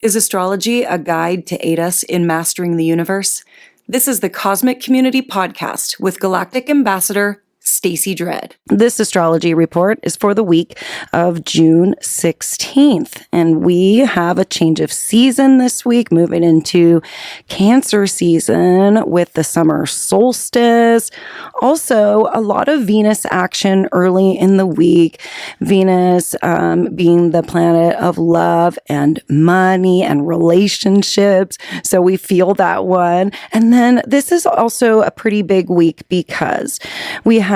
Is astrology a guide to aid us in mastering the universe? This is the Cosmic Community Podcast with Galactic Ambassador Stacey Dredd. This astrology report is for the week of June 16th, and we have a change of season this week, moving into Cancer season with the summer solstice. Also, a lot of Venus action early in the week. Venus being the planet of love and money and relationships, so we feel that one. And then this is also a pretty big week because we have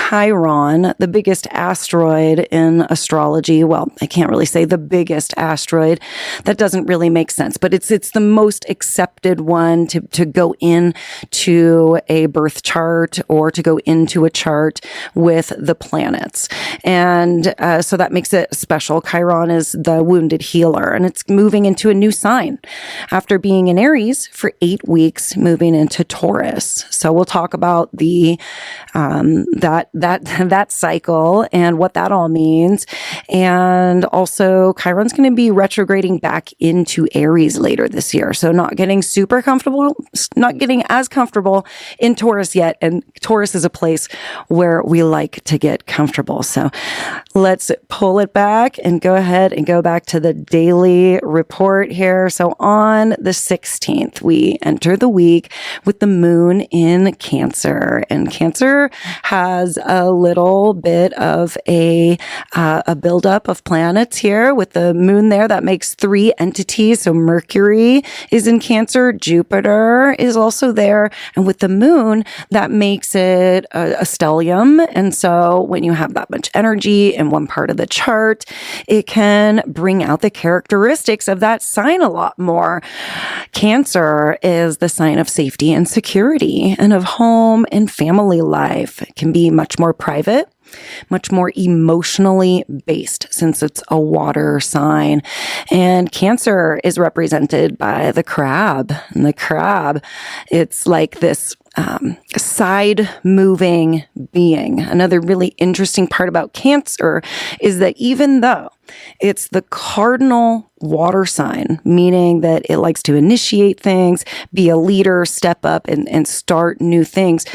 Chiron, the biggest asteroid in astrology. Well, I can't really say the biggest asteroid. That doesn't really make sense, but it's the most accepted one to go into a birth chart or to go into a chart with the planets. And so that makes it special. Chiron is the wounded healer, and it's moving into a new sign after being in Aries for 8 weeks, moving into Taurus. So we'll talk about the that cycle and what that all means. And also Chiron's going to be retrograding back into Aries later this year. So not getting super comfortable, not getting as comfortable in Taurus yet. And Taurus is a place where we like to get comfortable. So let's pull it back and go ahead and go back to the daily report here. So on the 16th, we enter the week with the moon in Cancer, and Cancer has a little bit of a buildup of planets here with the moon there. That makes 3 entities. So Mercury is in Cancer, Jupiter is also there, and with the moon, that makes it a stellium. And so when you have that much energy in one part of the chart, it can bring out the characteristics of that sign a lot more. Cancer is the sign of safety and security and of home and family life. It can be much more private, much more emotionally based since it's a water sign. And Cancer is represented by the crab. And the crab, it's like this side moving being. Another really interesting part about Cancer is that even though it's the cardinal water sign, meaning that it likes to initiate things, be a leader, step up and start new things,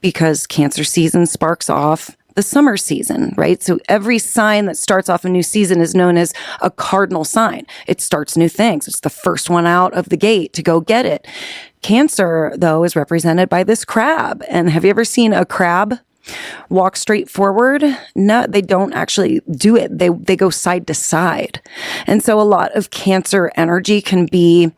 because Cancer season sparks off the summer season, right? So every sign that starts off a new season is known as a cardinal sign. It starts new things. It's the first one out of the gate to go get it. Cancer, though, is represented by this crab. And have you ever seen a crab walk straight forward? No, they don't actually do it. They go side to side. And so a lot of Cancer energy can be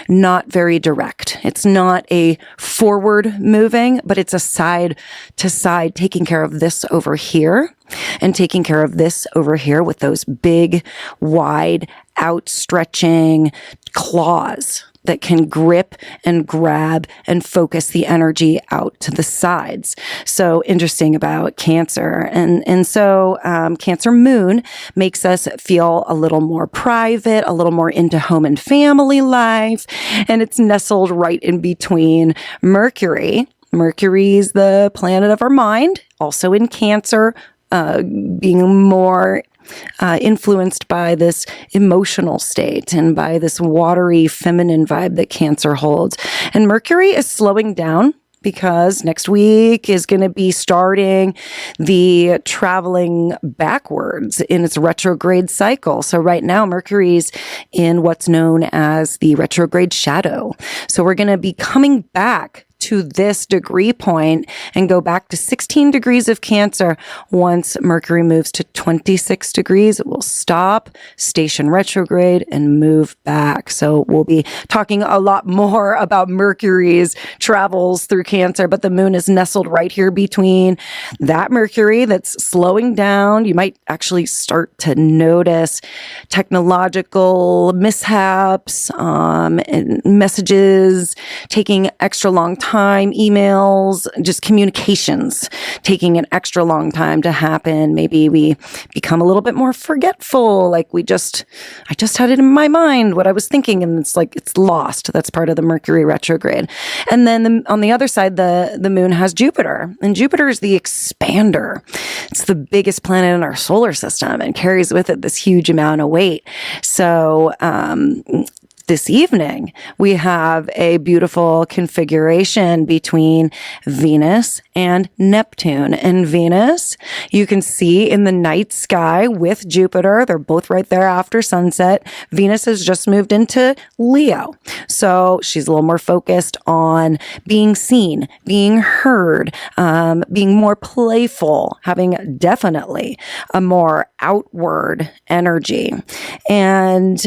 not very direct. It's not a forward moving, but it's a side to side, taking care of this over here and taking care of this over here with those big, wide, outstretching claws that can grip and grab and focus the energy out to the sides. So interesting about Cancer. And so Cancer moon makes us feel a little more private, a little more into home and family life. And it's nestled right in between Mercury. Mercury's the planet of our mind, also in Cancer, being more influenced by this emotional state and by this watery feminine vibe that Cancer holds. And Mercury is slowing down because next week is going to be starting the traveling backwards in its retrograde cycle. So right now, Mercury's in what's known as the retrograde shadow. So we're going to be coming back to this degree point and go back to 16 degrees of Cancer. Once Mercury moves to 26 degrees, it will stop, station retrograde, and move back. So we'll be talking a lot more about Mercury's travels through Cancer, but the moon is nestled right here between that Mercury that's slowing down. You might actually start to notice technological mishaps and messages taking extra long time time, emails, just communications taking an extra long time to happen. Maybe we become a little bit more forgetful. Like I just had it in my mind what I was thinking, and it's like it's lost. That's part of the Mercury retrograde. And then on the other side, the moon has Jupiter, and Jupiter is the expander. It's the biggest planet in our solar system and carries with it this huge amount of weight. So, this evening, we have a beautiful configuration between Venus and Neptune. And Venus, you can see in the night sky with Jupiter. They're both right there after sunset. Venus has just moved into Leo. So she's a little more focused on being seen, being heard, being more playful, having definitely a more outward energy. And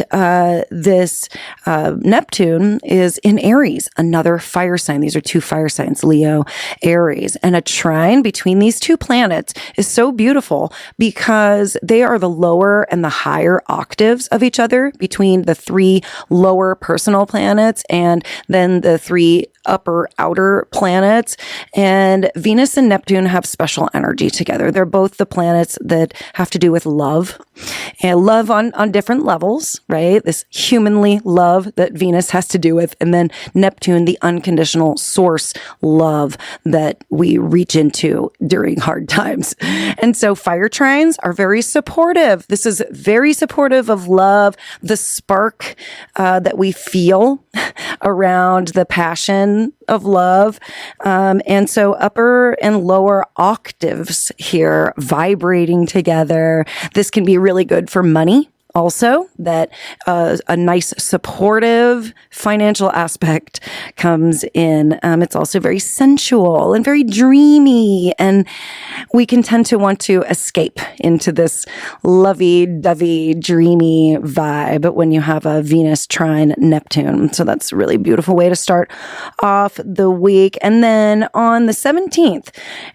this Neptune is in Aries, another fire sign. These are two fire signs, Leo, Aries. And a trine between these two planets is so beautiful because they are the lower and the higher octaves of each other between the three lower personal planets and then the three upper outer planets. And Venus and Neptune have special energy together. They're both the planets that have to do with love, and love on different levels, right? This humanly love that Venus has to do with, and then Neptune, the unconditional source love that we reach into during hard times. And so fire trines are very supportive. This is very supportive of love, the spark that we feel around the passion of love. And so upper and lower octaves here vibrating together. This can be really good for money. Also, that a nice supportive financial aspect comes in. It's also very sensual and very dreamy, and we can tend to want to escape into this lovey-dovey, dreamy vibe when you have a Venus trine Neptune. So that's a really beautiful way to start off the week. And then on the 17th,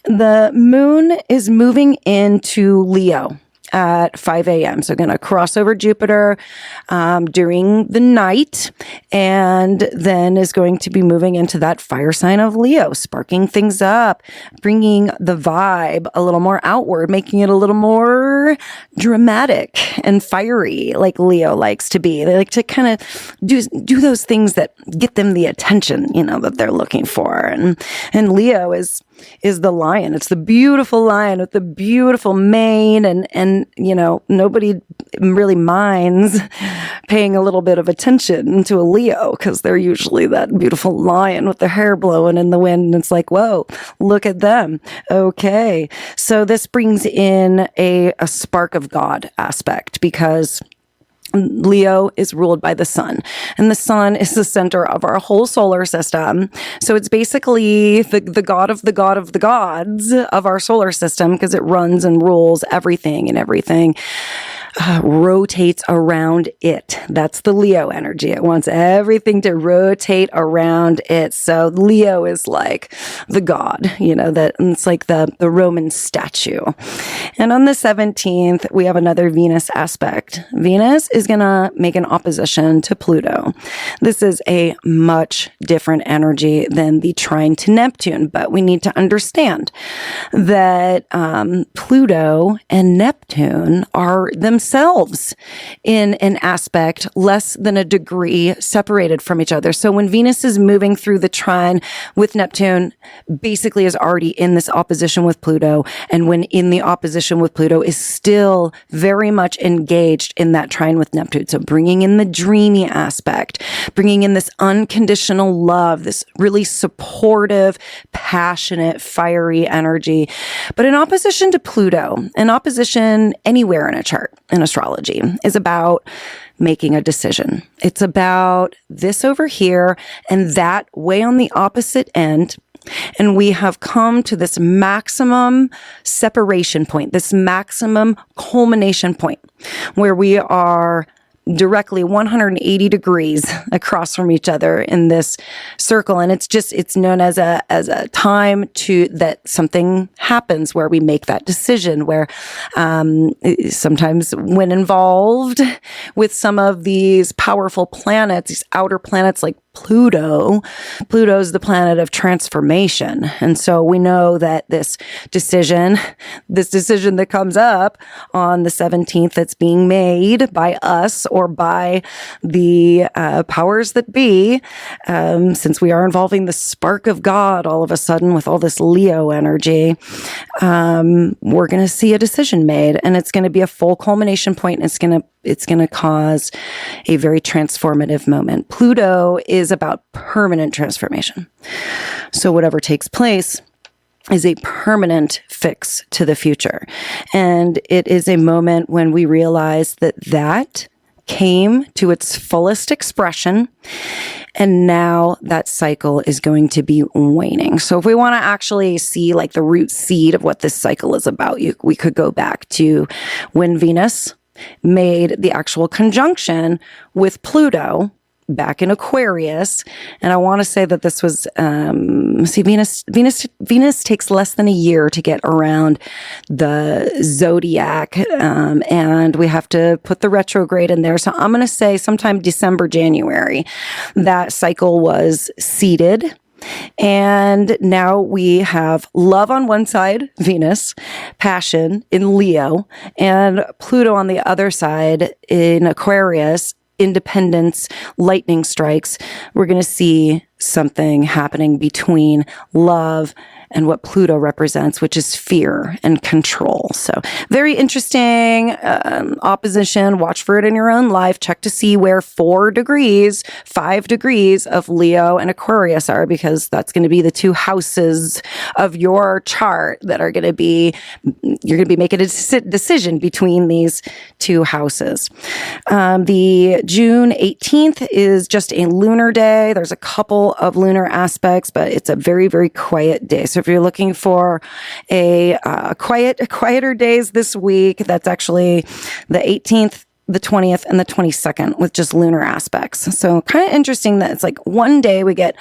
the moon is moving into Leo at 5 a.m. So going to cross over Jupiter during the night, and then is going to be moving into that fire sign of Leo, sparking things up, bringing the vibe a little more outward, making it a little more dramatic and fiery, like Leo likes to be. They like to kind of do those things that get them the attention, that they're looking for. And Leo is the lion. It's the beautiful lion with the beautiful mane, and nobody really minds paying a little bit of attention to a Leo because they're usually that beautiful lion with their hair blowing in the wind, and it's like, whoa, look at them. Okay. So this brings in a spark of God aspect, because Leo is ruled by the sun, and the sun is the center of our whole solar system. So it's basically the god of the god of the gods of our solar system, because it runs and rules everything, and everything rotates around it. That's the Leo energy. It wants everything to rotate around it. So Leo is like the god, that it's like the Roman statue. And on the 17th, we have another Venus aspect. Venus is going to make an opposition to Pluto. This is a much different energy than the trine to Neptune, but we need to understand that Pluto and Neptune are themselves in an aspect less than a degree separated from each other. So when Venus is moving through the trine with Neptune, basically is already in this opposition with Pluto, and when in the opposition with Pluto is still very much engaged in that trine with Neptune. So bringing in the dreamy aspect, bringing in this unconditional love, this really supportive, passionate, fiery energy. But in opposition to Pluto, an opposition anywhere in a chart, in astrology, is about making a decision. It's about this over here and that way on the opposite end. And we have come to this maximum separation point, this maximum culmination point, where we are directly 180 degrees across from each other in this circle. And it's known as a time that something happens where we make that decision, where sometimes when involved with some of these powerful planets, these outer planets like Pluto. Pluto's the planet of transformation. And so we know that this decision that comes up on the 17th that's being made by us or by the powers that be, since we are involving the spark of God all of a sudden with all this Leo energy, we're going to see a decision made, and it's going to be a full culmination point, and it's going to cause a very transformative moment. Pluto is about permanent transformation. So whatever takes place is a permanent fix to the future. And it is a moment when we realize that came to its fullest expression, and now that cycle is going to be waning. So if we want to actually see like the root seed of what this cycle is about, we could go back to when Venus made the actual conjunction with Pluto back in Aquarius. And I want to say that this was, Venus takes less than a year to get around the zodiac. And we have to put the retrograde in there. So I'm going to say sometime December, January, that cycle was seeded. And now we have love on one side, Venus, passion in Leo, and Pluto on the other side in Aquarius, independence, lightning strikes. We're going to see something happening between love and what Pluto represents, which is fear and control. So very interesting opposition. Watch for it in your own life. Check to see where 5 degrees of Leo and Aquarius are, because that's going to be the 2 houses of your chart that are going to be, you're going to be making a decision between these 2 houses. The June 18th is just a lunar day. There's a couple of lunar aspects, but it's a very, very quiet day. So if you're looking for a quieter days this week, that's actually the 18th, the 20th, and the 22nd with just lunar aspects. So kind of interesting that it's like one day we get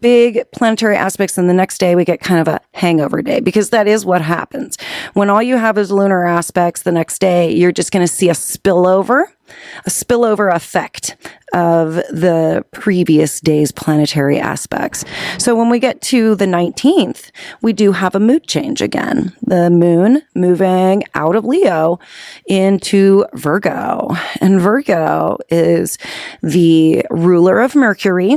big planetary aspects, and the next day we get kind of a hangover day, because that is what happens. When all you have is lunar aspects, the next day you're just going to see a spillover effect of the previous day's planetary aspects. So when we get to the 19th, we do have a mood change again. The moon moving out of Leo into Virgo. And Virgo is the ruler of Mercury.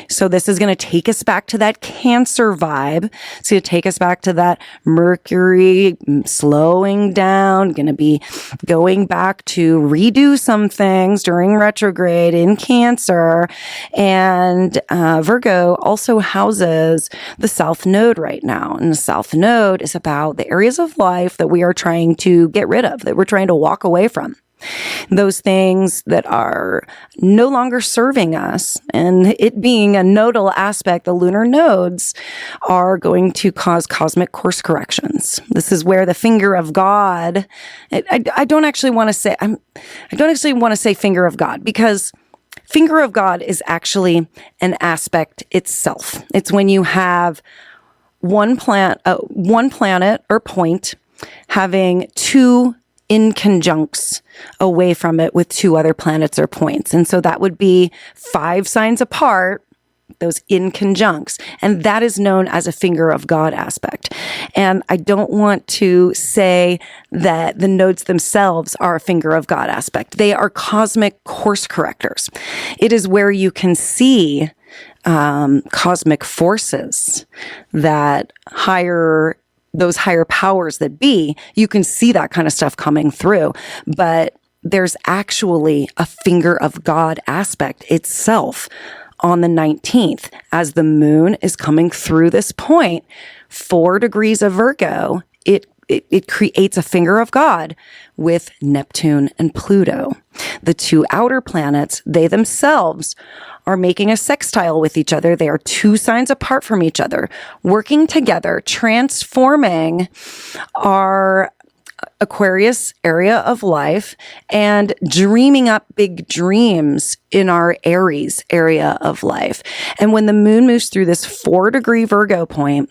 So this is going to take us back to that Cancer vibe. It's going to take us back to that Mercury slowing down, going to be going back to redo some things during retrograde in Cancer. And Virgo also houses the South Node right now. And the South Node is about the areas of life that we are trying to get rid of, that we're trying to walk away from. Those things that are no longer serving us, and it being a nodal aspect, the lunar nodes are going to cause cosmic course corrections. This is where the finger of God, I don't actually want to say finger of God, because finger of God is actually an aspect itself. It's when you have one planet or point having 2 inconjuncts away from it with 2 other planets or points. And so that would be 5 signs apart, those inconjuncts. And that is known as a finger of God aspect. And I don't want to say that the nodes themselves are a finger of God aspect. They are cosmic course correctors. It is where you can see cosmic forces that those higher powers that be, you can see that kind of stuff coming through. But there's actually a finger of God aspect itself on the 19th as the moon is coming through this point, 4 degrees of Virgo. It creates a finger of God with Neptune and Pluto. The 2 outer planets, they themselves are making a sextile with each other. They are 2 signs apart from each other, working together, transforming our Aquarius area of life and dreaming up big dreams in our Aries area of life. And when the moon moves through this 4-degree Virgo point,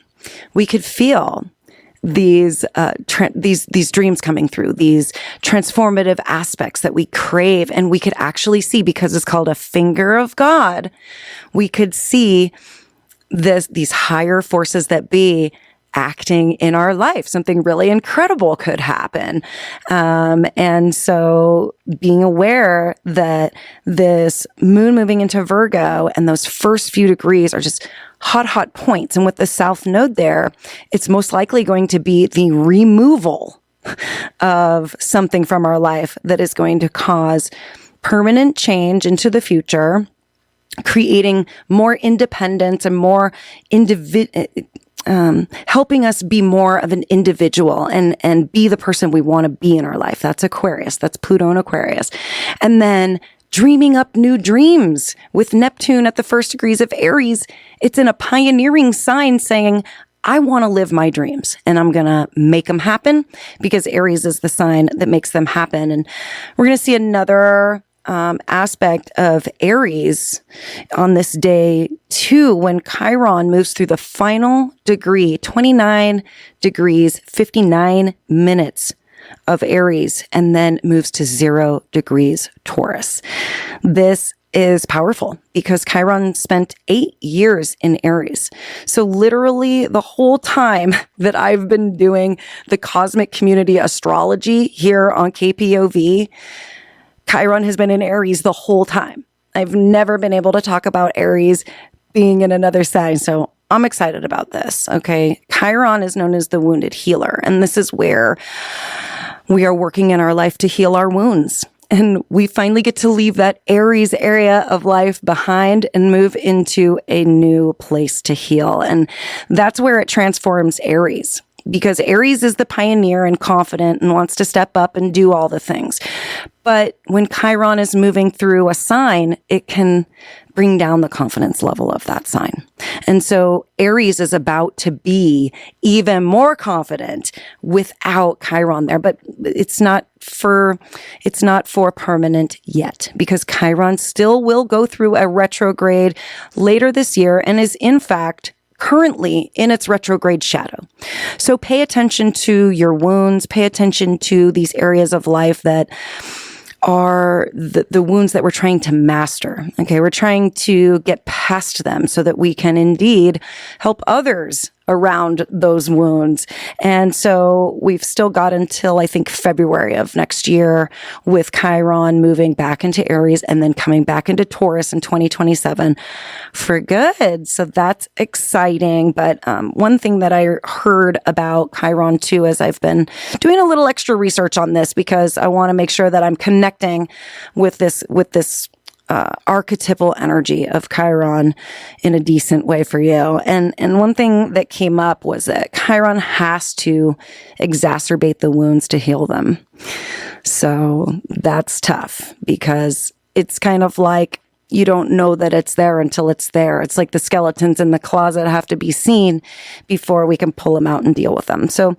we could feel these dreams coming through, these transformative aspects that we crave, and we could actually see, because it's called a finger of God, we could see these higher forces that be acting in our life. Something really incredible could happen. And so being aware that this moon moving into Virgo and those first few degrees are just hot points. And with the South Node there, it's most likely going to be the removal of something from our life that is going to cause permanent change into the future, creating more independence and more helping us be more of an individual and be the person we want to be in our life. That's Aquarius. That's Pluto and Aquarius. And then dreaming up new dreams with Neptune at the first degrees of Aries. It's in a pioneering sign saying, I want to live my dreams and I'm going to make them happen, because Aries is the sign that makes them happen. And we're going to see another aspect of Aries on this day too, when Chiron moves through the final degree, 29 degrees, 59 minutes of Aries, and then moves to 0 degrees Taurus. This is powerful because Chiron spent 8 years in Aries. So literally the whole time that I've been doing the cosmic community astrology here on KPOV, Chiron has been in Aries the whole time. I've never been able to talk about Aries being in another sign. So I'm excited about this. Okay. Chiron is known as the wounded healer. And this is where we are working in our life to heal our wounds. And we finally get to leave that Aries area of life behind and move into a new place to heal. And that's where it transforms Aries, because Aries is the pioneer and confident and wants to step up and do all the things. But when Chiron is moving through a sign, it can bring down the confidence level of that sign. And so Aries is about to be even more confident without Chiron there, but it's not for permanent yet, because Chiron still will go through a retrograde later this year and is in fact currently in its retrograde shadow. So pay attention to your wounds, pay attention to these areas of life that are the wounds that we're trying to master. Okay. We're trying to get past them so that we can indeed help others around those wounds. And so we've still got until I think February of next year with Chiron moving back into Aries and then coming back into Taurus in 2027 for good. So that's exciting. But one thing that I heard about Chiron too, as I've been doing a little extra research on this, because I want to make sure that I'm connecting with this archetypal energy of Chiron in a decent way for you. And one thing that came up was that Chiron has to exacerbate the wounds to heal them. So that's tough, because it's kind of like you don't know that it's there until it's there. It's like the skeletons in the closet have to be seen before we can pull them out and deal with them. So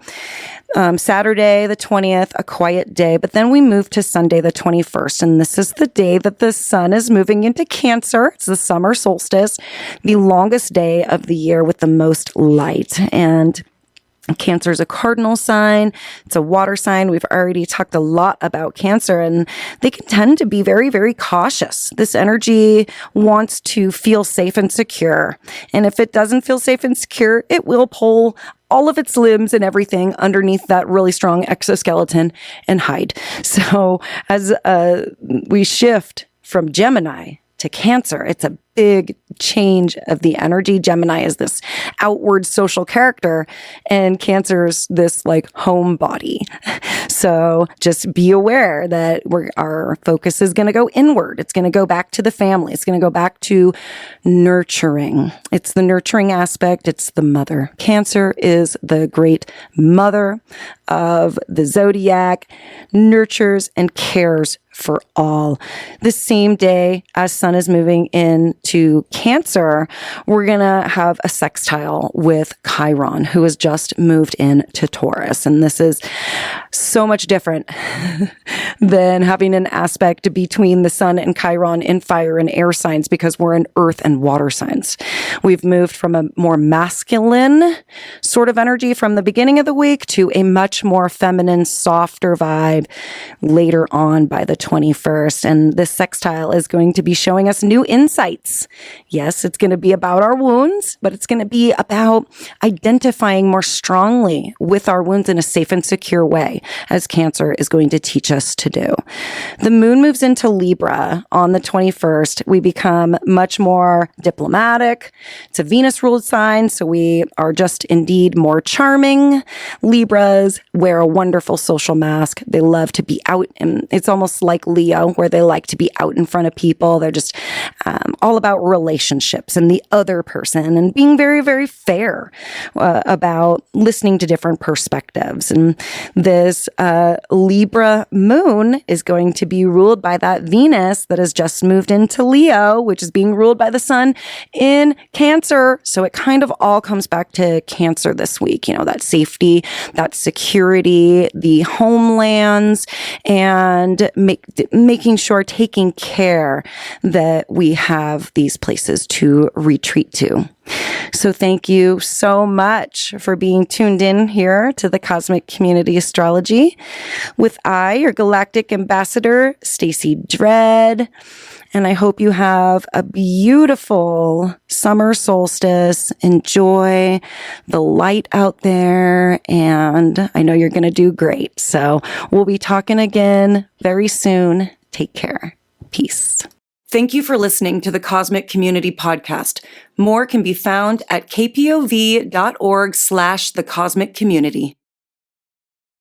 Saturday, the 20th, a quiet day, but then we move to Sunday, the 21st. And this is the day that the sun is moving into Cancer. It's the summer solstice, the longest day of the year with the most light. And Cancer is a cardinal sign. It's a water sign. We've already talked a lot about Cancer, and they can tend to be very, very cautious. This energy wants to feel safe and secure. And if it doesn't feel safe and secure, it will pull all of its limbs and everything underneath that really strong exoskeleton and hide. So as we shift from Gemini to Cancer, it's a big change of the energy. Gemini is this outward social character, and Cancer's this like home body. So just be aware that our focus is going to go inward. It's going to go back to the family. It's going to go back to nurturing. It's the nurturing aspect. It's the mother. Cancer is the great mother of the zodiac, nurtures and cares for all. The same day as Sun is moving into Cancer, we're going to have a sextile with Chiron, who has just moved into Taurus. And this is so much different than having an aspect between the Sun and Chiron in fire and air signs, because we're in earth and water signs. We've moved from a more masculine sort of energy from the beginning of the week to a much more feminine, softer vibe later on by the 21st. And this sextile is going to be showing us new insights. Yes, it's going to be about our wounds, but it's going to be about identifying more strongly with our wounds in a safe and secure way, as Cancer is going to teach us to do. The moon moves into Libra on the 21st. We become much more diplomatic. It's a Venus-ruled sign, so we are just indeed more charming. Libras wear a wonderful social mask. They love to be out, and it's almost like Leo, where they like to be out in front of people. They're just all about relationships and the other person, and being very, very fair about listening to different perspectives. And this Libra moon is going to be ruled by that Venus that has just moved into Leo, which is being ruled by the Sun in Cancer. So it kind of all comes back to Cancer this week, that safety, that security, the homelands, and making sure, taking care that we have these places to retreat to. So thank you so much for being tuned in here to the Cosmic Community Astrology with your galactic ambassador, Stacey Dredd. And I hope you have a beautiful summer solstice. Enjoy the light out there. And I know you're going to do great. So we'll be talking again very soon. Take care. Peace. Thank you for listening to the Cosmic Community Podcast. More can be found at kpov.org/thecosmiccommunity.